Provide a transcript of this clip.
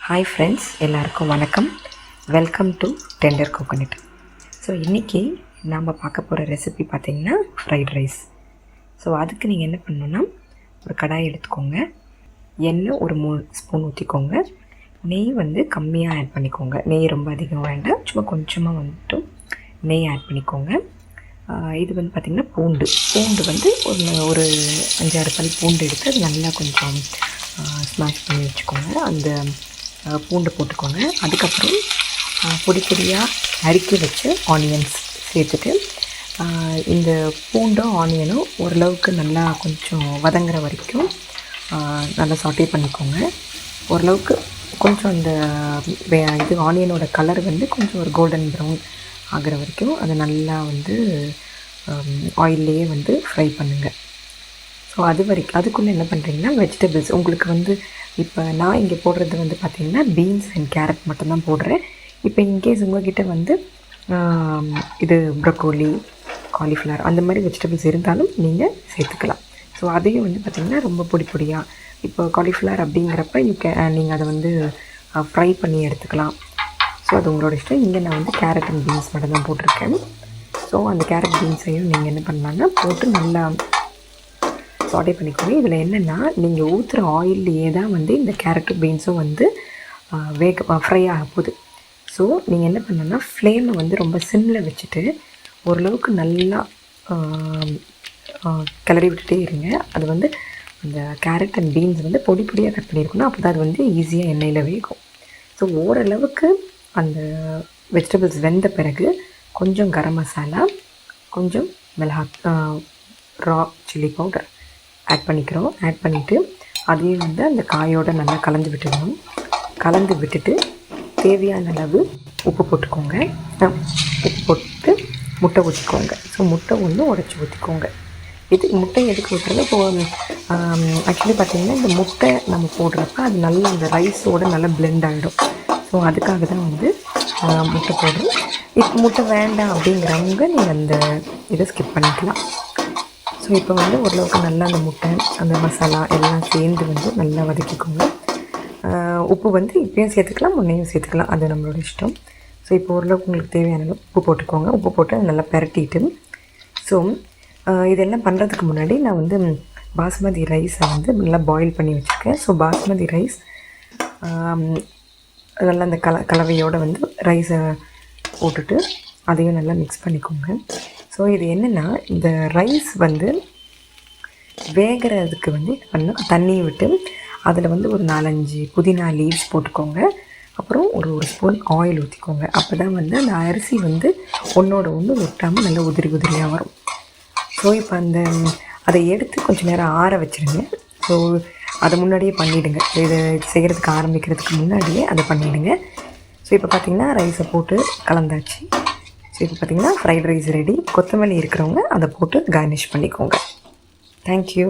Hi friends, எல்லாருக்கும் வணக்கம். Welcome to tender coconut. So இன்றைக்கி நாம் பார்க்க போகிற ரெசிபி பார்த்திங்கன்னா ஃப்ரைட் ரைஸ். ஸோ அதுக்கு நீங்கள் என்ன பண்ணணுன்னா, ஒரு கடாய் எடுத்துக்கோங்க, எண்ணெய் ஒரு 3 ஸ்பூன் ஊற்றிக்கோங்க, நெய் கம்மியாக ஆட் பண்ணிக்கோங்க. நெய் ரொம்ப அதிகம் வேண்டாம், சும்மா கொஞ்சமாக நெய் ஆட் பண்ணிக்கோங்க. இது பார்த்திங்கன்னா பூண்டு ஒரு 5-6 பல் பூண்டு எடுத்து அது நல்லா கொஞ்சம் ஸ்மாஷ் பண்ணி வச்சுக்கோங்க. அந்த பூண்டு போட்டுக்கோங்க. அதுக்கப்புறம் பொடி பொடியாக நறுக்கி வச்சு ஆனியன்ஸ் சேர்த்துட்டு, இந்த பூண்டும் ஆனியனும் ஓரளவுக்கு நல்லா கொஞ்சம் வதங்குற வரைக்கும் நல்லா சாட்டே பண்ணிக்கோங்க. ஓரளவுக்கு கொஞ்சம் அந்த இது ஆனியனோட கலர் கொஞ்சம் ஒரு கோல்டன் ப்ரௌன் ஆகிற வரைக்கும் அதை நல்லா ஆயில்லையே ஃப்ரை பண்ணுங்கள். ஸோ அதுக்குள்ளே என்ன பண்ணுறீங்கன்னா, வெஜிடபிள்ஸ் உங்களுக்கு இப்போ நான் இங்கே போடுறது பார்த்திங்கன்னா பீன்ஸ் அண்ட் கேரட் மட்டும்தான் போடுறேன். இப்போ இன்கேஸ் உங்கள்கிட்ட இது ப்ரொக்கோலி, காலிஃப்ளவர் அந்த மாதிரி வெஜிடபிள்ஸ் இருந்தாலும் நீங்கள் சேர்த்துக்கலாம். ஸோ அதையும் பார்த்திங்கன்னா ரொம்ப பொடி பொடியாக, இப்போ காலிஃப்ளவர் அப்படிங்கிறப்ப நீங்கள் அதை ஃப்ரை பண்ணி எடுத்துக்கலாம். ஸோ அது உங்களோட இஷ்டம். இங்கே நான் கேரட் அண்ட் பீன்ஸ் மட்டும் தான் போட்டிருக்கேன். ஸோ அந்த கேரட் பீன்ஸையும் நீங்கள் என்ன பண்ணலான்னா போட்டு நல்லா சாட்டே பண்ணிக்கோங்க. இதில் என்னென்னா, நீங்கள் ஊற்றுற ஆயில்லையே தான் இந்த கேரட்டு பீன்ஸும் ஃப்ரை ஆக போகுது. ஸோ நீங்கள் என்ன பண்ணணுன்னா, ஃப்ளேமை ரொம்ப சிம்மில் வச்சுட்டு ஓரளவுக்கு நல்லா கிளறி விட்டுட்டே இருங்க. அது அந்த கேரட் அண்ட் பீன்ஸ் பொடி பொடியாக கட் பண்ணியிருக்கணும். அப்போ தான் அது ஈஸியாக எண்ணெயில் வேகும். ஸோ ஓரளவுக்கு அந்த வெஜிடபிள்ஸ் வெந்த பிறகு கொஞ்சம் கரம் மசாலா, கொஞ்சம் ரா சில்லி பவுடர் ஆட் பண்ணிக்கிறோம். ஆட் பண்ணிவிட்டு அதையும் அந்த காயோடு நல்லா கலந்து விட்டுடணும். கலந்து விட்டுட்டு தேவையான அளவு உப்பு போட்டுக்கோங்க. உப்பு போட்டு முட்டை ஊற்றிக்கோங்க. ஸோ முட்டை உடச்சி ஊற்றிக்கோங்க. முட்டை எதுக்கு ஊற்றுறது, இப்போது ஆக்சுவலி பார்த்திங்கன்னா இந்த முட்டை நம்ம போடுறப்ப அது நல்லா அந்த ரைஸோடு நல்லா பிளெண்ட் ஆகிடும். ஸோ அதுக்காக தான் முட்டை போடுறோம். இப்போ முட்டை வேண்டாம் அப்படிங்கிறவங்க நீங்கள் அந்த இதை ஸ்கிப் பண்ணிக்கலாம். ஸோ இப்போ ஓரளவுக்கு நல்லா அந்த முட்டை, அந்த மசாலா எல்லாம் சேர்ந்து நல்லா வதக்கிக்கோங்க. உப்பு இப்போயும் சேர்த்துக்கலாம், முன்னையும் சேர்த்துக்கலாம், அது நம்மளோட இஷ்டம். ஸோ இப்போ ஓரளவுக்கு உங்களுக்கு தேவையான உப்பு போட்டுக்கோங்க. உப்பு போட்டு நல்லா பெரட்டிட்டு, ஸோ இதெல்லாம் பண்ணுறதுக்கு முன்னாடி நான் பாஸ்மதி ரைஸை நல்லா பாயில் பண்ணி வச்சுருக்கேன். ஸோ பாஸ்மதி ரைஸ் நல்லா அந்த கலவையோடு ரைஸை போட்டுட்டு அதையும் நல்லா மிக்ஸ் பண்ணிக்கோங்க. ஸோ இது என்னென்னா, இந்த ரைஸ் வேகிறதுக்கு தண்ணியை விட்டு அதில் ஒரு 4-5 புதினா லீவ்ஸ் போட்டுக்கோங்க. அப்புறம் ஒரு ஸ்பூன் ஆயில் ஊற்றிக்கோங்க. அப்போ தான் அந்த அரிசி ஒன்றோட ஒன்று ஒட்டாமல் நல்லா உதிரி உதிரியாக வரும். ஸோ இப்போ அதை எடுத்து கொஞ்சம் நேரம் ஆற வச்சுருங்க. ஸோ அதை முன்னாடியே பண்ணிவிடுங்க. இதை செய்கிறதுக்கு ஆரம்பிக்கிறதுக்கு முன்னாடியே அதை பண்ணிவிடுங்க. ஸோ இப்போ பார்த்திங்கன்னா ரைஸை போட்டு கலந்தாச்சு. ஸோ இப்போ பார்த்திங்கன்னா ஃப்ரைட் ரைஸ் ரெடி. கொத்தமல்லி இருக்கிறவங்க அதை போட்டு கார்னிஷ் பண்ணிக்கோங்க. தேங்க்யூ.